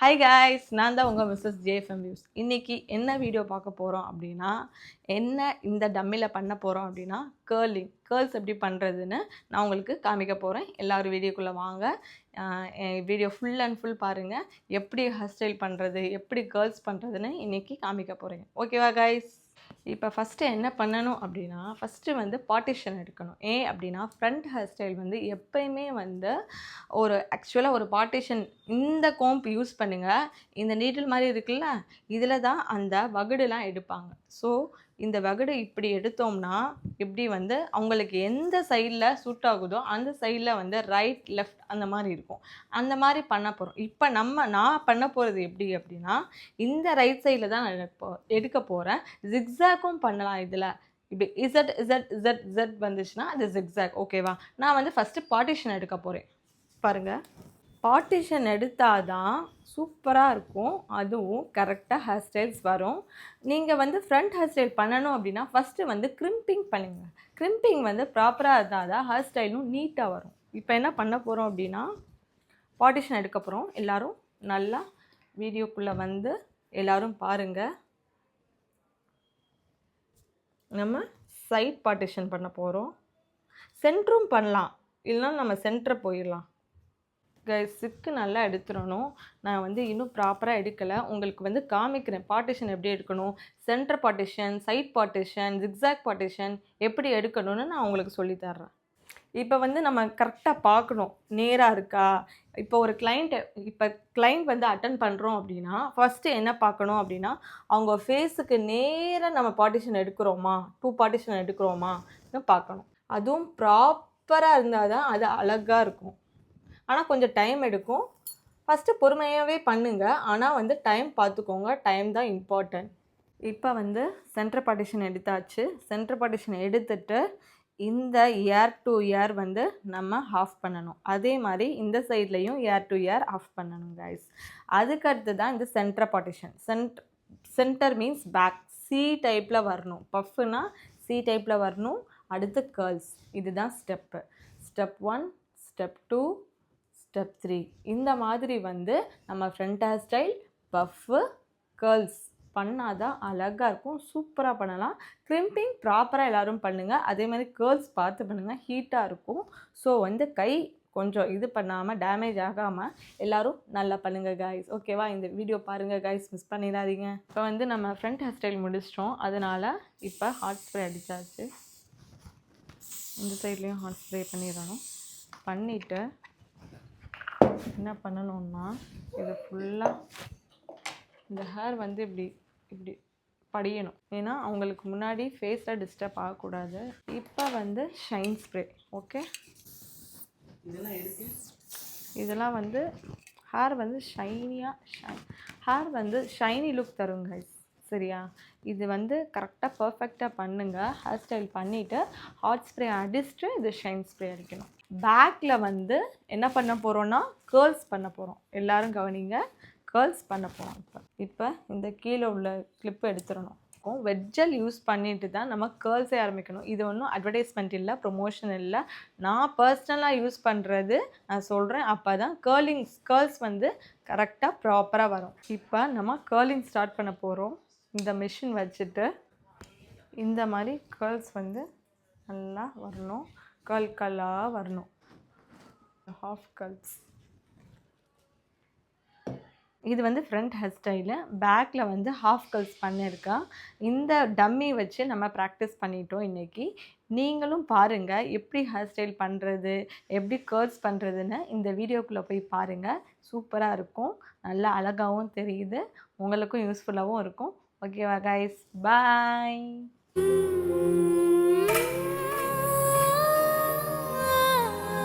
Hi guys, நான் தான் உங்கள் மிஸ்ஸஸ் ஜேஎஃப்எம் வியூஸ். இன்றைக்கி என்ன வீடியோ பார்க்க போகிறோம் அப்படின்னா, இந்த டம்மியில் பண்ண போகிறோம் அப்படின்னா, கேர்ள்ஸ் எப்படி பண்ணுறதுன்னு நான் உங்களுக்கு காமிக்க போகிறேன். எல்லோரும் வீடியோக்குள்ளே வாங்க. என் வீடியோ ஃபுல் அண்ட் ஃபுல் பாருங்கள். எப்படி ஹேர் ஸ்டைல் பண்ணுறது, எப்படி கேர்ள்ஸ் பண்ணுறதுன்னு இன்றைக்கி காமிக்க போகிறேன். ஓகேவா காய்ஸ்? இப்போ ஃபஸ்ட்டு என்ன பண்ணணும் அப்படின்னா, ஃபஸ்ட்டு வந்து பார்ட்டிஷன் எடுக்கணும். ஏன் அப்படின்னா, ஃப்ரண்ட் ஹேர் ஸ்டைல் வந்து எப்பயுமே வந்து ஆக்சுவலாக ஒரு பார்ட்டிஷன் இந்த கோம்ப் யூஸ் பண்ணுங்கள். இந்த நீடில் மாதிரி இருக்குல்ல, இதில் தான் அந்த வகுடுலாம் எடுப்பாங்க. ஸோ இந்த வகுடு இப்படி எடுத்தோம்னா இப்படி வந்து அவங்களுக்கு எந்த சைடில் சூட் ஆகுதோ அந்த சைடில் வந்து ரைட் லெஃப்ட் அந்த மாதிரி இருக்கும். அந்த மாதிரி பண்ண போகிறோம். இப்போ நான் பண்ண போகிறது எப்படி அப்படின்னா, இந்த ரைட் சைடில் தான் நான் எடுக்க போகிறேன். ஜிக்ஸாக்கும் பண்ணலாம். இதில் இப்படி இசட் இசட் இசட் இசட் வந்துச்சுன்னா அது ஜிக்ஸாக். ஓகேவா? நான் வந்து ஃபஸ்ட்டு பார்ட்டிஷன் எடுக்க போகிறேன். பாருங்கள், பார்ட்டிஷன் எடுத்தால் தான் சூப்பராக இருக்கும். அதுவும் கரெக்டாக ஹேர் ஸ்டைல்ஸ் வரும். நீங்கள் வந்து ஃப்ரண்ட் ஹேர் ஸ்டைல் பண்ணணும் அப்படின்னா ஃபஸ்ட்டு வந்து க்ரிம்பிங் பண்ணுங்கள். க்ரிம்பிங் வந்து ப்ராப்பராக இருந்தால் தான் ஹேர் ஸ்டைலும் நீட்டாக வரும். இப்போ என்ன பண்ண போகிறோம் அப்படின்னா, பார்ட்டிஷன் எடுக்க போகிறோம். எல்லோரும் நல்லா வீடியோக்குள்ளே வந்து எல்லோரும் பாருங்கள். நம்ம சைட் பார்ட்டிஷன் பண்ண போகிறோம். சென்டரும் பண்ணலாம், இல்லைனா நம்ம சென்டரை போயிடலாம். சிக்கு நல்லா எடுத்துடணும். நான் வந்து இன்னும் ப்ராப்பராக எடுக்கலை. உங்களுக்கு வந்து காமிக்கிறேன் பார்ட்டிஷன் எப்படி எடுக்கணும், centre partition, side partition, zigzag partition எப்படி எடுக்கணும்னு நான் உங்களுக்கு சொல்லித்தர்றேன். இப்போ வந்து நம்ம கரெக்டாக பார்க்கணும், நேராக இருக்கா. இப்போ ஒரு கிளைண்ட் வந்து அட்டன் பண்ணுறோம் அப்படின்னா ஃபஸ்ட்டு என்ன பார்க்கணும் அப்படின்னா, அவங்க ஃபேஸுக்கு நேராக நம்ம பார்ட்டிஷன் எடுக்கிறோமா, 2 பார்ட்டிஷன் எடுக்கிறோமான்னு பார்க்கணும். அதுவும் ப்ராப்பராக இருந்தால் தான் அது அழகாக இருக்கும். ஆனால் கொஞ்சம் டைம் எடுக்கும். ஃபஸ்ட்டு பொறுமையாகவே பண்ணுங்கள். ஆனால் வந்து டைம் பார்த்துக்கோங்க. டைம் தான் இம்பார்ட்டன்ட். இப்போ வந்து சென்டர் பார்ட்டிஷன் எடுத்தாச்சு. சென்டர் பார்ட்டிஷன் எடுத்துட்டு இந்த ஏர் டு ஏர் வந்து நம்ம ஆஃப் பண்ணணும். அதே மாதிரி இந்த சைட்லேயும் ஏர் டு ஏர் ஆஃப் பண்ணணும் கைஸ். அதுக்கடுத்து தான் இந்த centre partition. Centre means back. C டைப்பில் வரணும். பஃப்னா சி டைப்பில் வரணும். அடுத்து கேர்ள்ஸ். இதுதான் ஸ்டெப்பு. Step 1, step 2, step 3. இந்த மாதிரி வந்து நம்ம front hair style, puff, girls பண்ணால் தான் அழகாக இருக்கும். சூப்பராக பண்ணலாம். க்ரிம்பிங் ப்ராப்பராக எல்லோரும் பண்ணுங்கள். அதே மாதிரி கேர்ள்ஸ் பார்த்து பண்ணுங்கள், ஹீட்டாக இருக்கும். ஸோ வந்து கை கொஞ்சம் இது பண்ணாமல், டேமேஜ் ஆகாமல் எல்லோரும் நல்லா பண்ணுங்கள் காய்ஸ். ஓகேவா? இந்த வீடியோ பாருங்கள் காய்ஸ், மிஸ் பண்ணிடாதீங்க. இப்போ வந்து நம்ம ஃப்ரண்ட் ஹேர் ஸ்டைல் முடிச்சிட்டோம். அதனால் இப்போ ஹாட் ஸ்ப்ரே அடித்தாச்சு. இந்த சைட்லேயும் ஹாட் ஸ்ப்ரே பண்ணிடணும். பண்ணிவிட்டு என்ன பண்ணணும்னா, இது ஃபுல்லாக இந்த ஹேர் வந்து இப்படி இப்படி படியணும். ஏன்னா அவங்களுக்கு முன்னாடி ஃபேஸில் டிஸ்டர்ப் ஆகக்கூடாது. இப்போ வந்து ஷைன் ஸ்ப்ரே. ஓகே, இதெல்லாம் வந்து ஹேர் வந்து ஹேர் வந்து ஷைனி லுக் தருங்க. சரியா? இது வந்து கரெக்டாக பர்ஃபெக்டாக பண்ணுங்கள். ஹேர் ஸ்டைல் பண்ணிவிட்டு ஹாட் ஸ்ப்ரே அடிச்சுட்டு இது ஷைன் ஸ்ப்ரே அடிக்கணும். பேக்கில் வந்து என்ன பண்ண போகிறோன்னா, கேர்ள்ஸ் பண்ண போகிறோம். எல்லோரும் கவனிங்க, கேர்ள்ஸ் பண்ண போகிறோம். இப்போ இந்த கீழே உள்ள கிளிப்பு எடுத்துடணும். வெட்ஜல் யூஸ் பண்ணிட்டு தான் நம்ம கேர்ள்ஸே ஆரம்பிக்கணும். இது ஒன்றும் அட்வர்டைஸ்மெண்ட் இல்லை, ப்ரொமோஷன் இல்லை. நான் பர்சனலாக யூஸ் பண்ணுறது நான் சொல்கிறேன். அப்போ தான் கேர்ள்ஸ் வந்து கரெக்டாக ப்ராப்பராக வரும். இப்போ நம்ம கேர்லிங் ஸ்டார்ட் பண்ண போகிறோம். இந்த மிஷின் வச்சுட்டு இந்த மாதிரி கேர்ள்ஸ் வந்து நல்லா வரணும். கல்லாக வரணும். Half girls. இது வந்து ஃப்ரண்ட் ஹேர் ஸ்டைலு. பேக்கில் வந்து ஹாஃப் கேர்ள்ஸ் பண்ணியிருக்கா. இந்த டம்மி வச்சு நம்ம ப்ராக்டிஸ் பண்ணிட்டோம் இன்றைக்கி. நீங்களும் பாருங்கள் எப்படி ஹேர் ஸ்டைல் பண்ணுறது, எப்படி கேர்ள்ஸ் பண்ணுறதுன்னு இந்த வீடியோக்குள்ளே போய் பாருங்கள். சூப்பராக இருக்கும். நல்லா அழகாகவும் தெரியுது. உங்களுக்கும் யூஸ்ஃபுல்லாகவும் இருக்கும். ஓகேவா கைஸ்? பாய்.